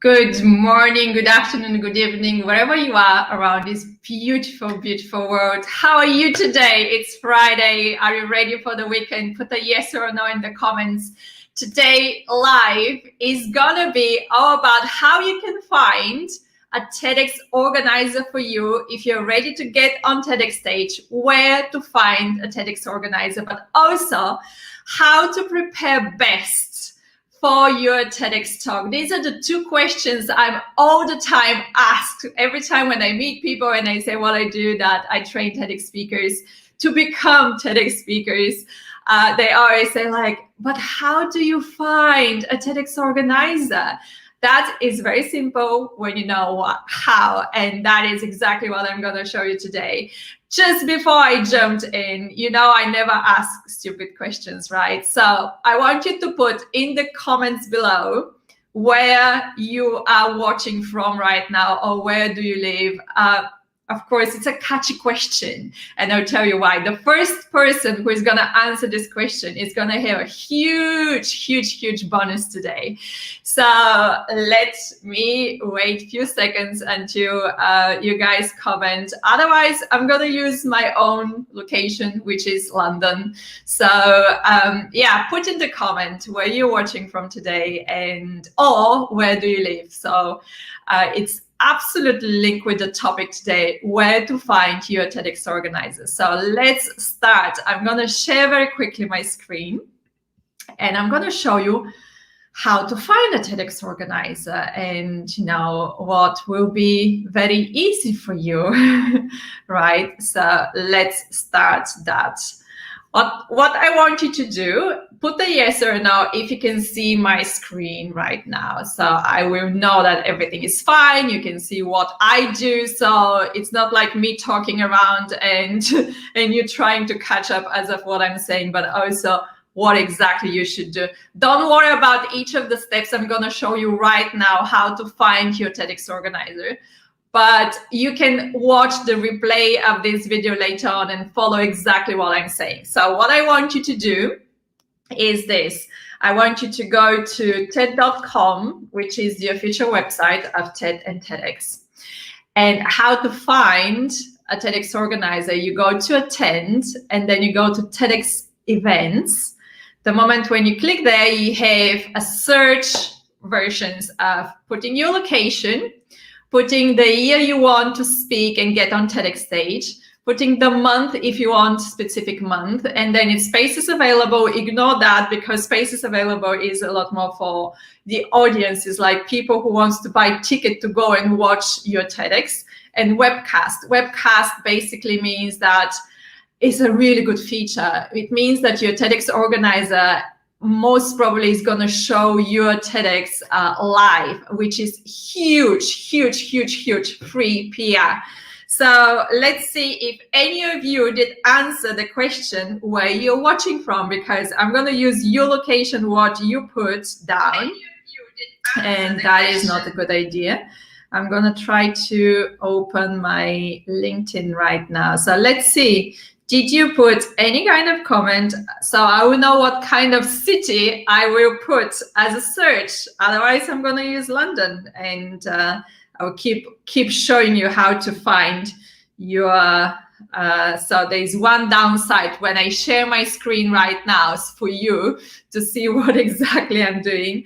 Good morning, good afternoon, good evening, wherever you are around this beautiful, beautiful world. How are you today? It's Friday. Are you ready for the weekend? Put a yes or a no in the comments. Today live is gonna be all about how you can find a TEDx organizer for you if you're ready to get on TEDx stage, where to find a TEDx organizer, but also how to prepare best for your TEDx talk. These are the two questions I'm all the time asked every time when I meet people and I say, well, I do that. I train TEDx speakers to become TEDx speakers. They always say like, but how do you find a TEDx organizer? That is very simple when you know how, and that is exactly what I'm going to show you today. Just before I jumped in, you know, I never ask stupid questions, right? So I want you to put in the comments below where you are watching from right now, or where do you live? Of course, it's a catchy question, and I'll tell you why. The first person who is going to answer this question is going to have a huge, huge, huge bonus today. So let me wait a few seconds until you guys comment. Otherwise, I'm going to use my own location, which is London. So yeah, put in the comment where you're watching from today, and or where do you live. So it's absolutely linked with the topic today, where to find your TEDx organizer. So let's start. I'm going to share very quickly my screen, and I'm going to show you how to find a TEDx organizer, and you know what will be very easy for you, right? So let's start that. What I want you to do, put a yes or no if you can see my screen right now. So I will know that everything is fine. You can see what I do. So it's not like me talking around and you trying to catch up as of what I'm saying, but also what exactly you should do. Don't worry about each of the steps I'm going to show you right now, how to find your TEDx organizer. But you can watch the replay of this video later on and follow exactly what I'm saying. So what I want you to do is this. I want you to go to TED.com, which is the official website of TED and TEDx. And how to find a TEDx organizer, you go to attend, and then you go to TEDx events. The moment when you click there, you have a search versions of putting your location, putting the year you want to speak and get on TEDx stage, putting the month if you want specific month, and then if space is available, ignore that, because space is available is a lot more for the audiences, like people who wants to buy ticket to go and watch your TEDx. And webcast. Webcast basically means that it's a really good feature. It means that your TEDx organizer most probably is going to show your TEDx live, which is huge, huge, huge, huge free PR. So let's see if any of you did answer the question where you're watching from, because I'm going to use your location, what you put down, and that is not a good idea. I'm going to try to open my LinkedIn right now. So let's see. Did you put any kind of comment? So I will know what kind of city I will put as a search. Otherwise, I'm going to use London, and I'll keep showing you how to find your. So there's one downside when I share my screen right now for you to see what exactly I'm doing.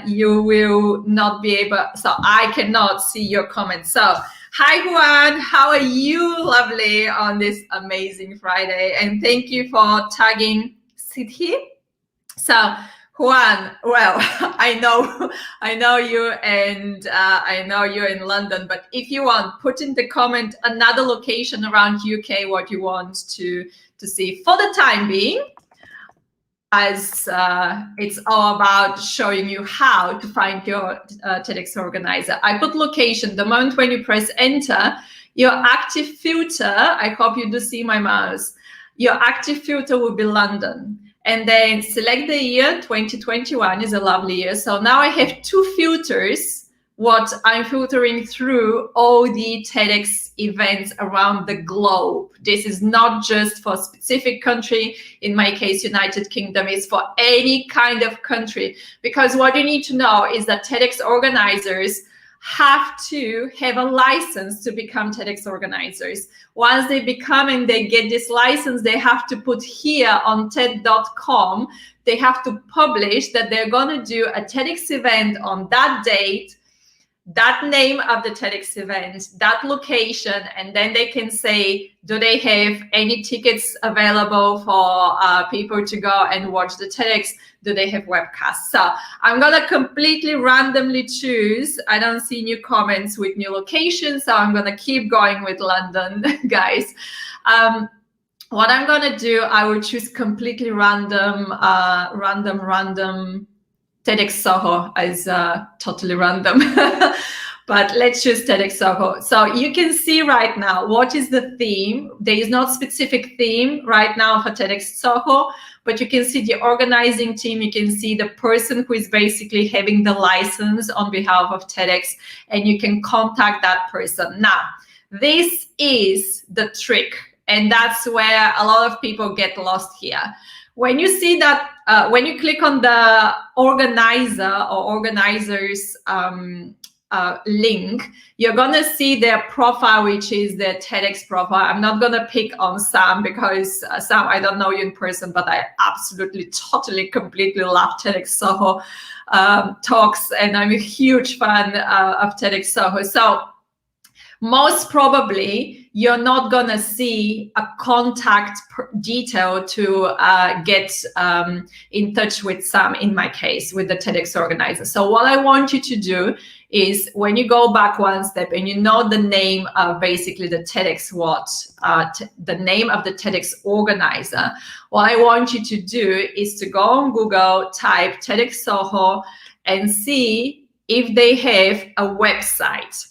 You will not be able. So I cannot see your comments. So. Hi, Juan. How are you? Lovely on this amazing Friday. And thank you for tagging Siddhi. So, Juan, well, I know you, and I know you're in London, but if you want, put in the comment another location around UK, what you want to see for the time being, as it's all about showing you how to find your TEDx organizer. I put location. The moment when you press enter, your active filter, I hope you do see my mouse, your active filter will be London. And then select the year, 2021 is a lovely year. So now I have two filters what I'm filtering through all the TEDx events around the globe. This is not just for a specific country. In my case, United Kingdom, is for any kind of country. Because what you need to know is that TEDx organizers have to have a license to become TEDx organizers. Once they become and they get this license, they have to put here on TED.com, they have to publish that they're going to do a TEDx event on that date, that name of the TEDx event, that location, and then they can say, do they have any tickets available for people to go and watch the TEDx? Do they have webcasts? So I'm gonna completely randomly choose. I don't see new comments with new locations, so I'm gonna keep going with London, guys. What I'm gonna do, I will choose completely random, random. TEDx Soho is totally random, but let's choose TEDx Soho. So you can see right now what is the theme. There is no specific theme right now for TEDx Soho, but you can see the organizing team. You can see the person who is basically having the license on behalf of TEDx, and you can contact that person. Now, this is the trick, and that's where a lot of people get lost here. When you see that, when you click on the organizer or organizers link, you're gonna see their profile, which is their TEDx profile. I'm not gonna pick on Sam because Sam, I don't know you in person, but I absolutely, totally, completely love TEDx Soho talks, and I'm a huge fan of TEDx Soho. So most probably, you're not gonna see a contact detail to get in touch with Sam, in my case, with the TEDx organizer. So what I want you to do is, when you go back one step and you know the name of basically the TEDx the name of the TEDx organizer, what I want you to do is to go on Google, type TEDx Soho, and see if they have a website.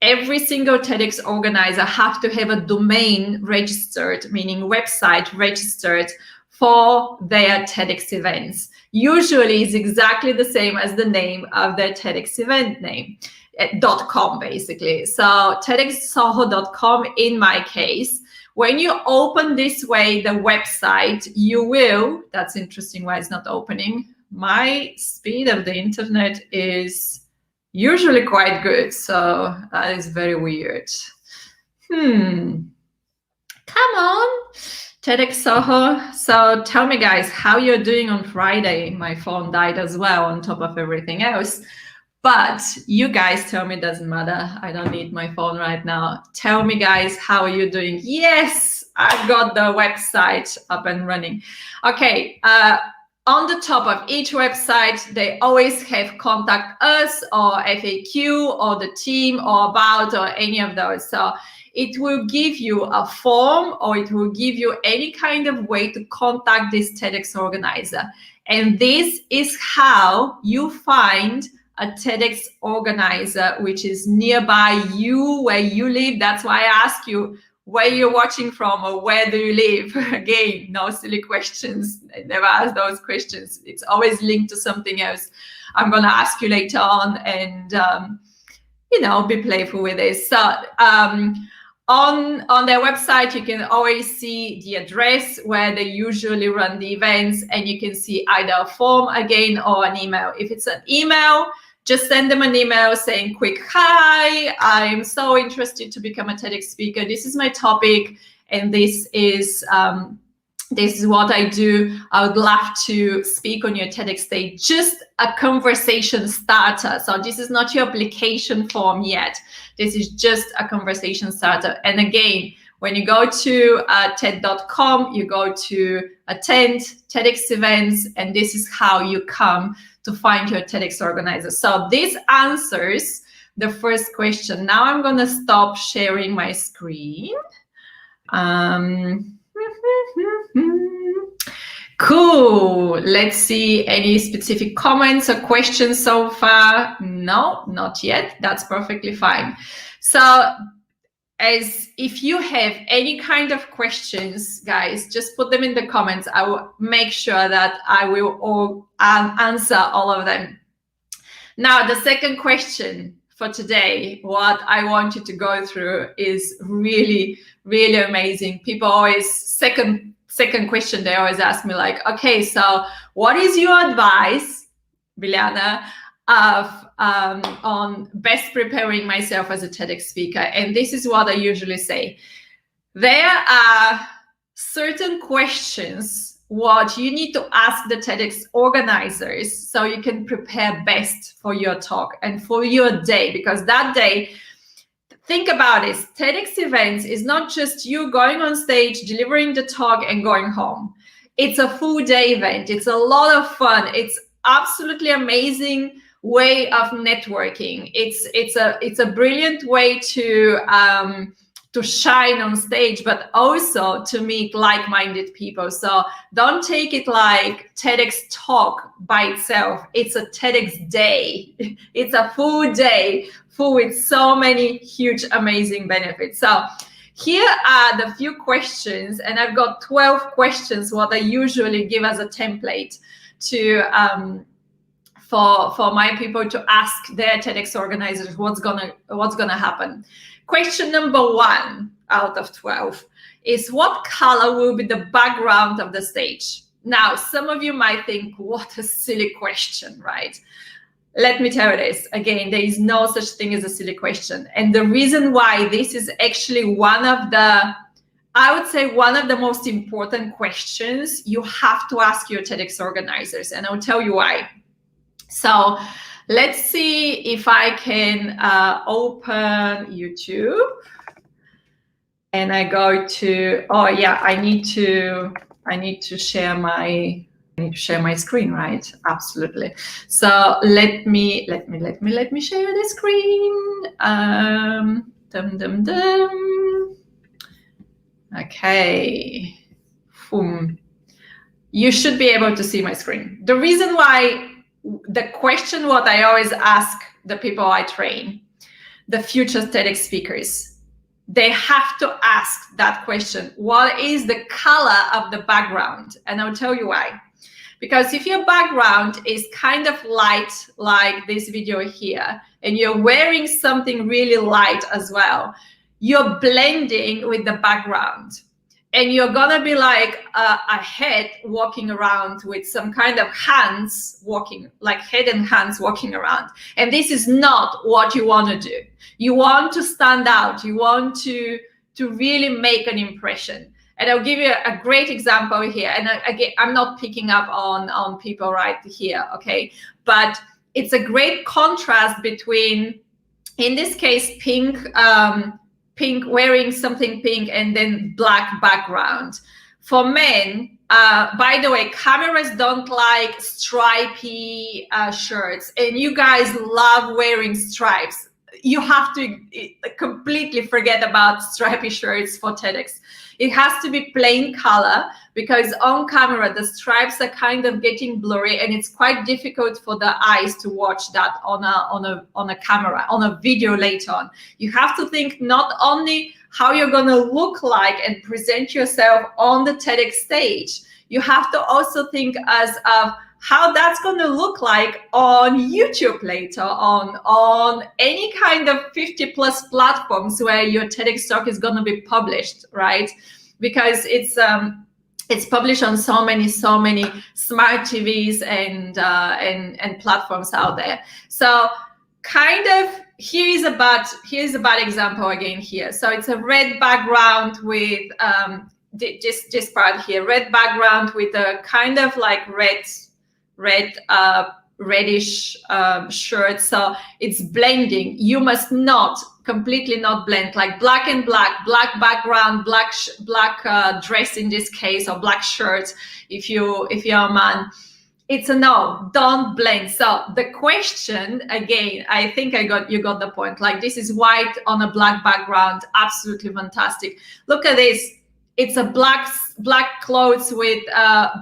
Every single TEDx organizer have to have a domain registered, meaning website registered for their TEDx events. Usually it's exactly the same as the name of their TEDx event name, .com basically. So TEDxSoho.com in my case. When you open this way, the website, you will, that's interesting why it's not opening. My speed of the internet is usually quite good, so that is very weird. Come on, TEDx Soho. So tell me, guys, how you're doing on Friday. My phone died as well on top of everything else. But you guys tell me, it doesn't matter. I don't need my phone right now. Tell me, guys, how are you doing? Yes, I've got the website up and running. Okay. On the top of each website, they always have contact us or FAQ or the team or about or any of those. So it will give you a form, or it will give you any kind of way to contact this TEDx organizer. And this is how you find a TEDx organizer which is nearby you, where you live. That's why I ask you where you're watching from or where do you live. Again, no silly questions. I never ask those questions. It's always linked to something else I'm going to ask you later on, and be playful with this. So on their website, you can always see the address where they usually run the events, and you can see either a form again or an email. If it's an email, just send them an email saying quick, hi, I'm so interested to become a TEDx speaker. This is my topic, and this is what I do. I would love to speak on your TEDx stage. Just a conversation starter. So this is not your application form yet. This is just a conversation starter. And again, when you go to TED.com, you go to attend TEDx events, and this is how you come to find your TEDx organizer. So this answers the first question. Now I'm going to stop sharing my screen. Cool. Let's see any specific comments or questions so far. No, not yet. That's perfectly fine. So as if you have any kind of questions, guys, just put them in the comments. I will make sure that I will answer all of them. Now, the second question for today, what I want you to go through is really, really amazing. People always, second question, they always ask me like, okay, so what is your advice, Bilyana, on best preparing myself as a TEDx speaker? And this is what I usually say. There are certain questions what you need to ask the TEDx organizers so you can prepare best for your talk and for your day, because that day, think about it, TEDx events is not just you going on stage, delivering the talk and going home. It's a full day event. It's a lot of fun. It's absolutely amazing way of networking. It's a brilliant way to shine on stage, but also to meet like-minded people. So don't take it like TEDx talk by itself. It's a TEDx day. It's a full day full with so many huge, amazing benefits. So here are the few questions, and I've got 12 questions what I usually give as a template to for my people to ask their TEDx organizers what's gonna happen. Question number 1 out of 12 is, what color will be the background of the stage? Now, some of you might think, what a silly question, right? Let me tell you this, again, there is no such thing as a silly question. And the reason why this is actually one of the, I would say, one of the most important questions you have to ask your TEDx organizers, and I'll tell you why. So let's see if I can open YouTube and I go to, oh yeah, I need to share my screen, right? Absolutely. So let me share the screen. Okay. Boom. You should be able to see my screen. The reason why, the question what I always ask the people I train, the future TEDx speakers, they have to ask that question. What is the color of the background? And I'll tell you why. Because if your background is kind of light, like this video here, and you're wearing something really light as well, you're blending with the background. And you're gonna be like a head walking around with some kind of hands walking, like head and hands walking around. And this is not what you want to do. You want to stand out. You want to really make an impression. And I'll give you a great example here. And again, I'm not picking up on people right here, okay? But it's a great contrast between, in this case, pink, wearing something pink, and then black background. For men, by the way, cameras don't like stripy shirts, and you guys love wearing stripes. You have to completely forget about stripy shirts for TEDx. It has to be plain color, because on camera the stripes are kind of getting blurry, and it's quite difficult for the eyes to watch that on a camera, on a video later on. You have to think not only how you're going to look like and present yourself on the TEDx stage, you have to also think as of how that's going to look like on YouTube later on any kind of 50+ platforms where your TEDx talk is going to be published, right? Because it's published on so many smart TVs and platforms out there. So kind of here's a bad example again here. So it's a red background with this part here, red background with a kind of like reddish shirt. So it's blending. You must not completely not blend, like black and black background, black dress in this case, or black shirt if you're a man. It's a no, don't blend. So the question, again, I think you got the point. Like, this is white on a black background, absolutely fantastic. Look at this. It's a black clothes with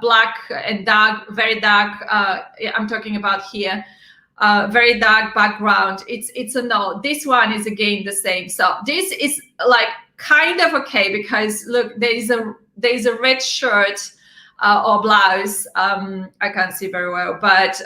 black and dark, very dark. I'm talking about here, very dark background. It's a no. This one is again the same. So this is like kind of okay, because look, there is a red shirt or blouse. I can't see very well, but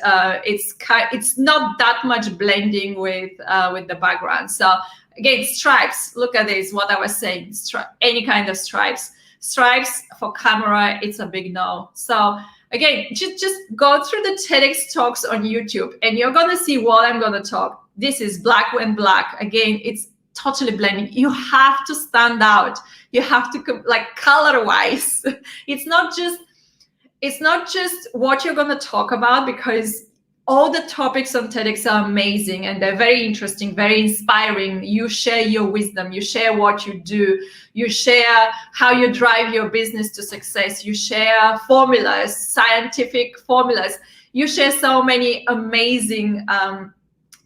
it's not that much blending with the background. So again, stripes. Look at this. What I was saying. Any kind of stripes. Stripes for camera, it's a big no. So again, just go through the TEDx talks on YouTube, and you're gonna see what I'm gonna talk. This is black and black. Again, it's totally blending. You have to stand out. You have to, like, color-wise. It's not just what you're gonna talk about, because all the topics on TEDx are amazing and they're very interesting, very inspiring. You share your wisdom, you share what you do, you share how you drive your business to success, you share formulas, scientific formulas. You share so many amazing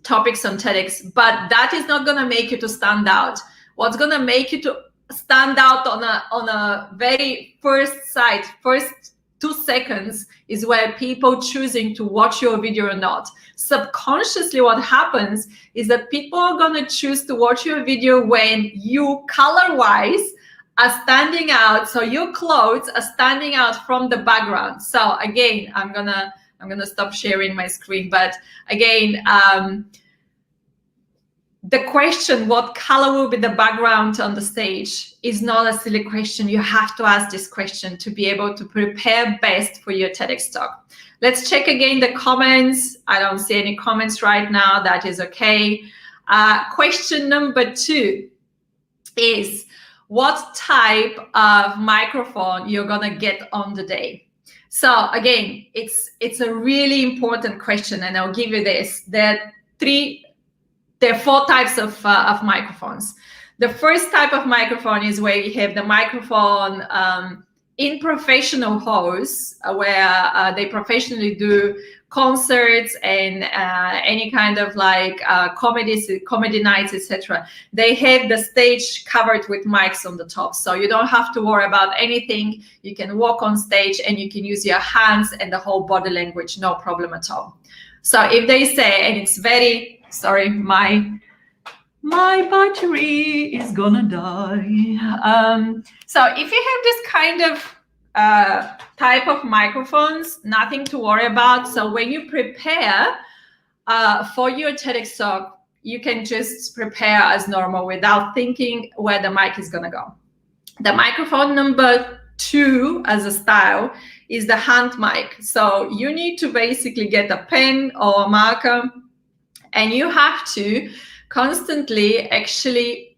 topics on TEDx, but that is not gonna make you to stand out. What's gonna make you to stand out on a very first 2 seconds is where people choosing to watch your video or not. Subconsciously, what happens is that people are gonna choose to watch your video when you color-wise are standing out. So your clothes are standing out from the background. So again, I'm gonna stop sharing my screen. But again, the question, what color will be the background on the stage, is not a silly question. You have to ask this question to be able to prepare best for your TEDx talk. Let's check again the comments. I don't see any comments right now. That is okay. Question number 2 is, what type of microphone you're gonna get on the day? So again, it's a really important question, and I'll give you this. There are 4 types of microphones. The first type of microphone is where you have the microphone in professional halls, where they professionally do concerts and any kind of like comedy nights, etc. They have the stage covered with mics on the top, so you don't have to worry about anything. You can walk on stage and you can use your hands and the whole body language, no problem at all. So if they say, and it's very, sorry, my battery is gonna die. So if you have this kind of type of microphones, nothing to worry about. So when you prepare for your TEDx talk, you can just prepare as normal without thinking where the mic is gonna go. The microphone number 2 as a style is the hand mic. So you need to basically get a pen or a marker, and you have to constantly actually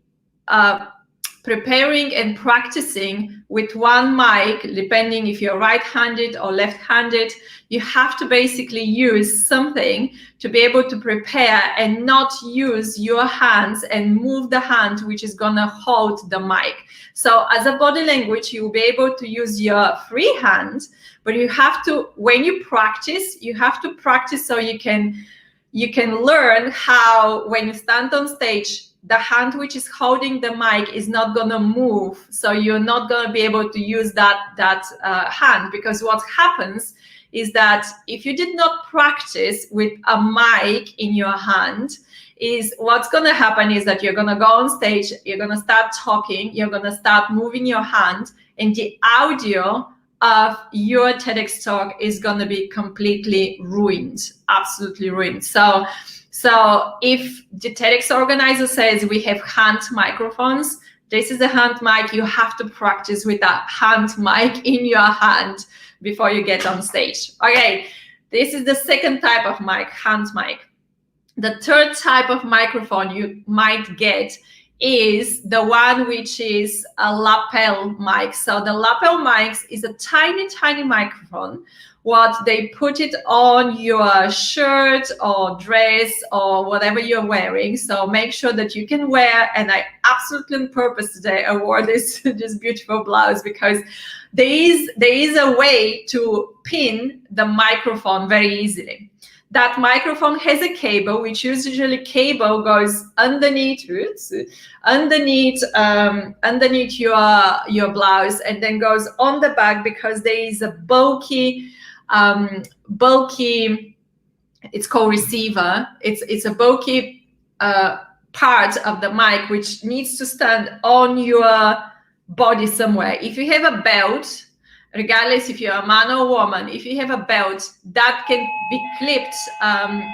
preparing and practicing with one mic, depending if you're right-handed or left-handed. You have to basically use something to be able to prepare and not use your hands and move the hand which is gonna hold the mic. So as a body language, you will be able to use your free hand, but you have to, when you practice, you have to practice so you can learn how, when you stand on stage, the hand which is holding the mic is not gonna move. So you're not gonna be able to use that hand, because what happens is that if you did not practice with a mic in your hand, is what's gonna happen is that you're gonna go on stage, you're gonna start talking, you're gonna start moving your hand, and the audio of your TEDx talk is going to be completely ruined, absolutely ruined. So if the TEDx organizer says we have hand microphones, this is a hand mic. You have to practice with that hand mic in your hand before you get on stage. Okay, this is the second type of mic, hand mic. The third type of microphone you might get is the one which is a lapel mic. So the lapel mics is a tiny, tiny microphone. What they put it on your shirt or dress or whatever you're wearing. So make sure that you can wear, and I absolutely on purpose today, I wore this beautiful blouse, because there is a way to pin the microphone very easily. That microphone has a cable, which usually cable goes underneath your blouse, and then goes on the back, because there is a bulky, it's called receiver. It's a bulky part of the mic which needs to stand on your body somewhere. If you have a belt, regardless if you're a man or woman, if you have a belt, that can be clipped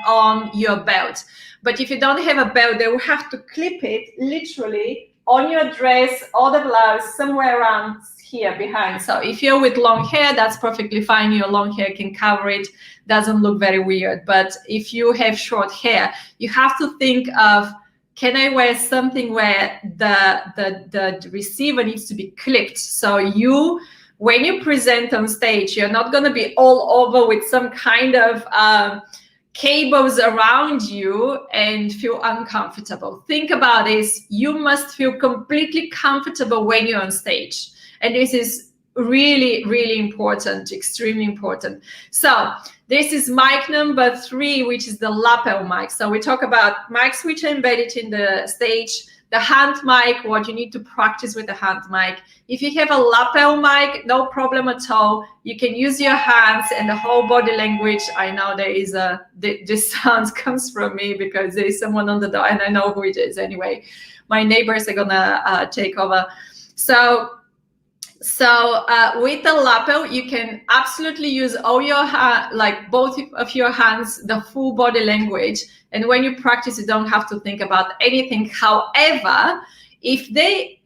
on your belt. But if you don't have a belt, they will have to clip it literally on your dress or the blouse, somewhere around here behind. So if you're with long hair, that's perfectly fine. Your long hair can cover it, doesn't look very weird. But if you have short hair, you have to think of, can I wear something where the receiver needs to be clipped? So when you present on stage, you're not going to be all over with some kind of cables around you and feel uncomfortable. Think about this. You must feel completely comfortable when you're on stage. And this is really, really important, extremely important. So this is mic number 3, which is the lapel mic. So we talk about mics which are embedded in the stage, the hand mic, what you need to practice with the hand mic. If you have a lapel mic, no problem at all. You can use your hands and the whole body language. I know there is this sound comes from me because there is someone on the door and I know who it is anyway. My neighbors are gonna take over. So with the lapel, you can absolutely use all your like both of your hands, the full body language. And when you practice, you don't have to think about anything. However, if the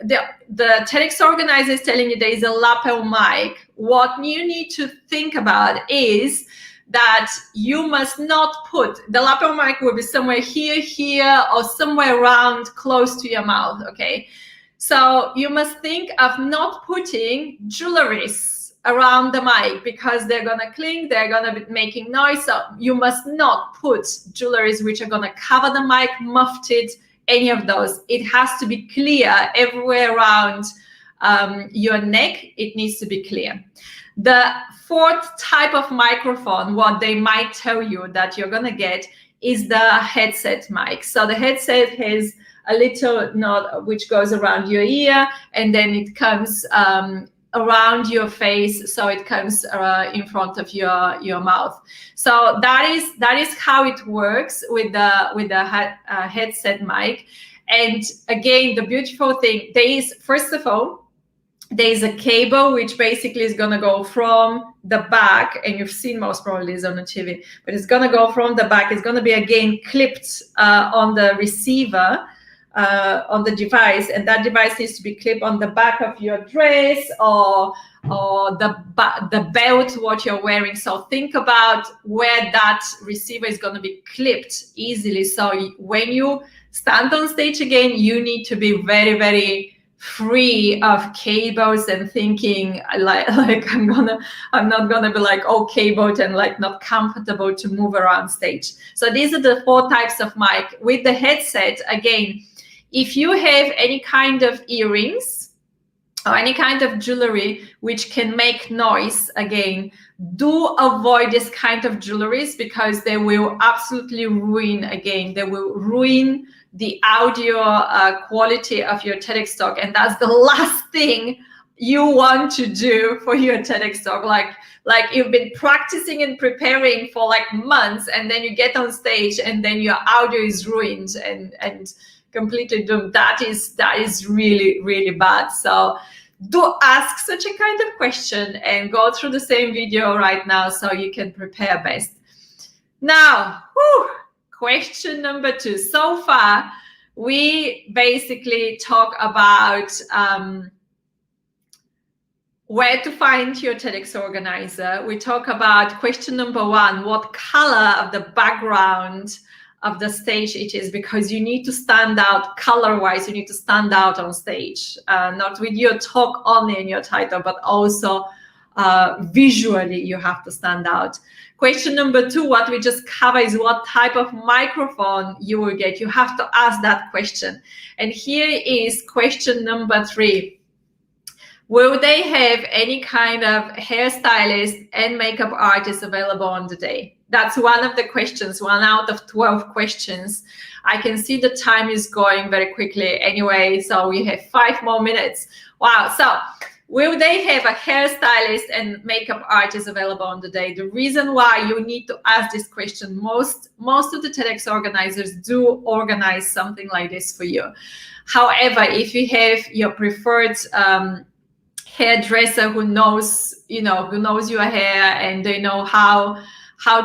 TEDx organizer is telling you there is a lapel mic, what you need to think about is that you must not put, the lapel mic will be somewhere here, or somewhere around close to your mouth, okay? So you must think of not putting jewelries around the mic because they're gonna clink, they're gonna be making noise. So you must not put jewelries which are gonna cover the mic, muffed it, any of those. It has to be clear everywhere around your neck. It needs to be clear. The 4th type of microphone, what they might tell you that you're gonna get is the headset mic. So the headset has a little knot which goes around your ear, and then it comes around your face, so it comes in front of your mouth. So that is how it works with the headset mic. And again, the beautiful thing, there is, first of all, there is a cable which basically is going to go from the back, and you've seen most probably this on the TV, but it's going to go from the back. It's going to be again clipped on the receiver, on the device, and that device needs to be clipped on the back of your dress or the belt what you're wearing. So think about where that receiver is going to be clipped easily. So when you stand on stage again, you need to be very, very free of cables and thinking like I'm not gonna be like all cabled and like not comfortable to move around stage. So these are the 4 types of mic. With the headset, again, if you have any kind of earrings or any kind of jewelry which can make noise, again, do avoid this kind of jewelries because they will absolutely ruin, again, they will ruin the audio quality of your TEDx talk. And that's the last thing you want to do for your TEDx talk. Like you've been practicing and preparing for like months, and then you get on stage and then your audio is ruined and completely doomed. That is really, really bad. So do ask such a kind of question and go through the same video right now so you can prepare best. Now, question number 2. So far, we basically talk about where to find your TEDx organizer. We talk about question number 1, what color of the background of the stage it is, because you need to stand out color-wise. You need to stand out on stage, not with your talk only in your title, but also visually you have to stand out. Question number 2, what we just covered, is what type of microphone you will get. You have to ask that question. And here is question number 3. Will they have any kind of hairstylist and makeup artist available on the day? That's one of the questions, 1 out of 12 questions. I can see the time is going very quickly anyway, so we have 5 more minutes. Wow, so will they have a hairstylist and makeup artist available on the day? The reason why you need to ask this question, most of the TEDx organizers do organize something like this for you. However, if you have your preferred hairdresser who knows, who knows your hair and they know how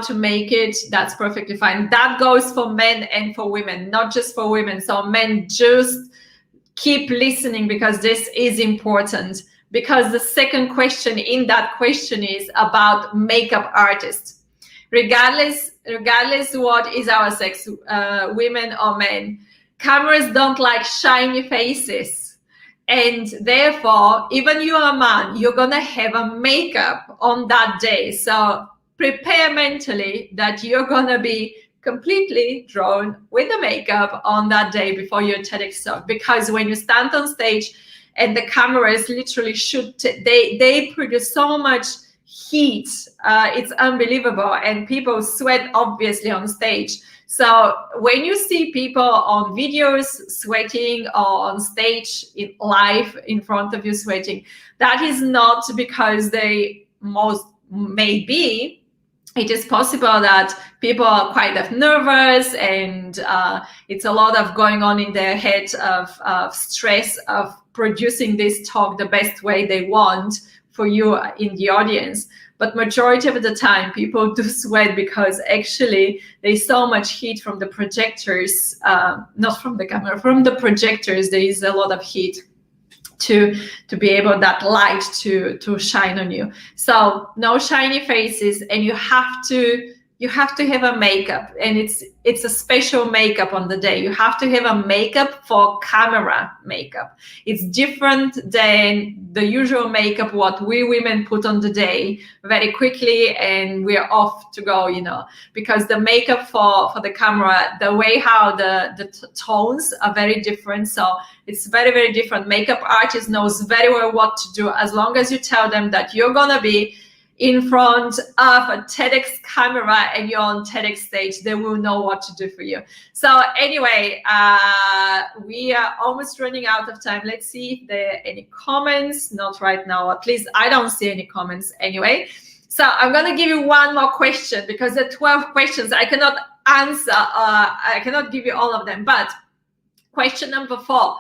to make it, that's perfectly fine. That goes for men and for women, not just for women. So men, just keep listening, because this is important. Because the second question in that question is about makeup artists. Regardless what is our sex, women or men, cameras don't like shiny faces. And therefore, even you are a man, you're gonna have a makeup on that day. So prepare mentally that you're gonna be completely drawn with the makeup on that day before your TEDx talk. Because when you stand on stage and the cameras literally shoot, they produce so much heat, it's unbelievable, and people sweat obviously on stage. So when you see people on videos sweating or on stage live in front of you sweating, that is not because they maybe it is possible that people are kind of nervous and it's a lot of going on in their head of stress of producing this talk the best way they want for you in the audience. But majority of the time, people do sweat because actually there's so much heat from the projectors, not from the camera, from the projectors. There is a lot of heat to be able, that light to shine on you. So no shiny faces, and you have to have a makeup, and it's a special makeup on the day. You have to have a makeup for camera makeup. It's different than the usual makeup what we women put on the day very quickly and we're off to go, because the makeup for the camera, the way how the tones are very different. So it's very, very different. Makeup artist knows very well what to do. As long as you tell them that you're gonna be in front of a TEDx camera and you're on TEDx stage, they will know what to do for you. So anyway, we are almost running out of time. Let's see if there are any comments. Not right now, at least I don't see any comments anyway. So I'm gonna give you one more question, because the 12 questions I cannot answer, I cannot give you all of them, but question number 4.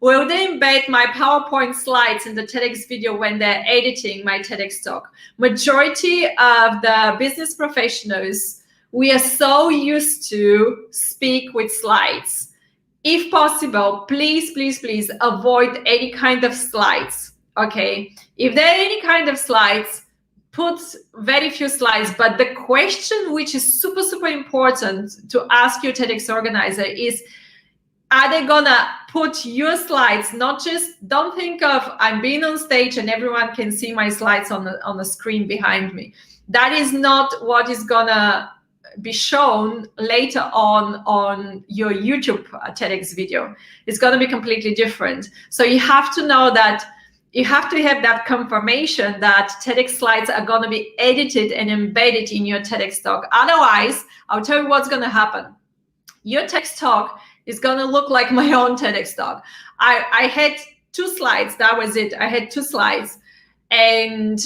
Will they embed my PowerPoint slides in the TEDx video when they're editing my TEDx talk? Majority of the business professionals, we are so used to speak with slides. If possible, please, please, please avoid any kind of slides, okay? If there are any kind of slides, put very few slides, but the question which is super, super important to ask your TEDx organizer is, are they gonna put your slides, not just, don't think of I'm being on stage and everyone can see my slides on the screen behind me. That is not what is gonna be shown later on your YouTube TEDx video. It's gonna be completely different. So you have to know that, you have to have that confirmation that TEDx slides are gonna be edited and embedded in your TEDx talk. Otherwise, I'll tell you what's gonna happen. Your TEDx talk is gonna look like my own TEDx talk. I had 2 slides, that was it. I had 2 slides and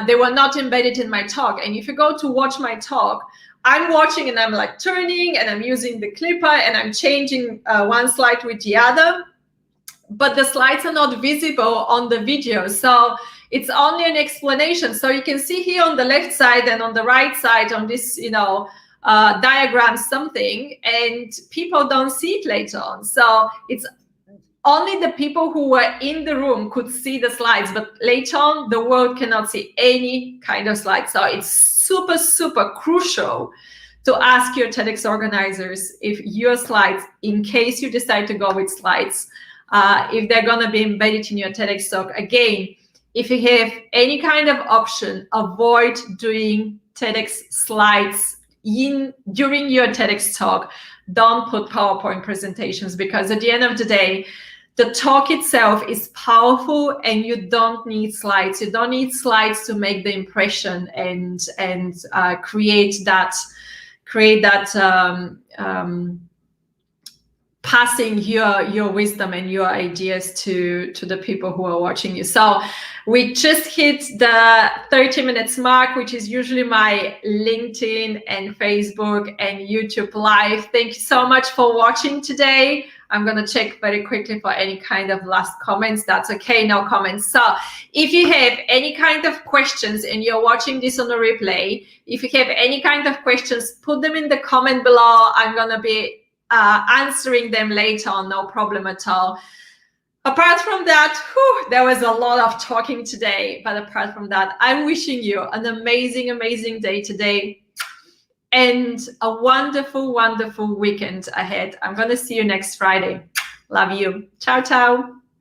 they were not embedded in my talk. And if you go to watch my talk, I'm watching and I'm like turning and I'm using the clipper and I'm changing one slide with the other, but the slides are not visible on the video. So it's only an explanation. So you can see here on the left side and on the right side on this, diagram something, and people don't see it later on. So it's only the people who were in the room could see the slides, but later on the world cannot see any kind of slides. So it's super, super crucial to ask your TEDx organizers if your slides, in case you decide to go with slides, if they're gonna be embedded in your TEDx talk. Again, if you have any kind of option, avoid doing TEDx slides during your TEDx talk. Don't put PowerPoint presentations, because at the end of the day, the talk itself is powerful and you don't need slides. You don't need slides to make the impression and create that passing your wisdom and your ideas to the people who are watching you. So we just hit the 30 minutes mark, which is usually my LinkedIn and Facebook and YouTube live. Thank you so much for watching today. I'm going to check very quickly for any kind of last comments. That's okay, no comments. So if you have any kind of questions and you're watching this on the replay, if you have any kind of questions, put them in the comment below. I'm going to be answering them later on, no problem at all. Apart from that, there was a lot of talking today, but apart from that, I'm wishing you an amazing, amazing day today and a wonderful, wonderful weekend ahead. I'm going to see you next Friday. Love you. Ciao, ciao.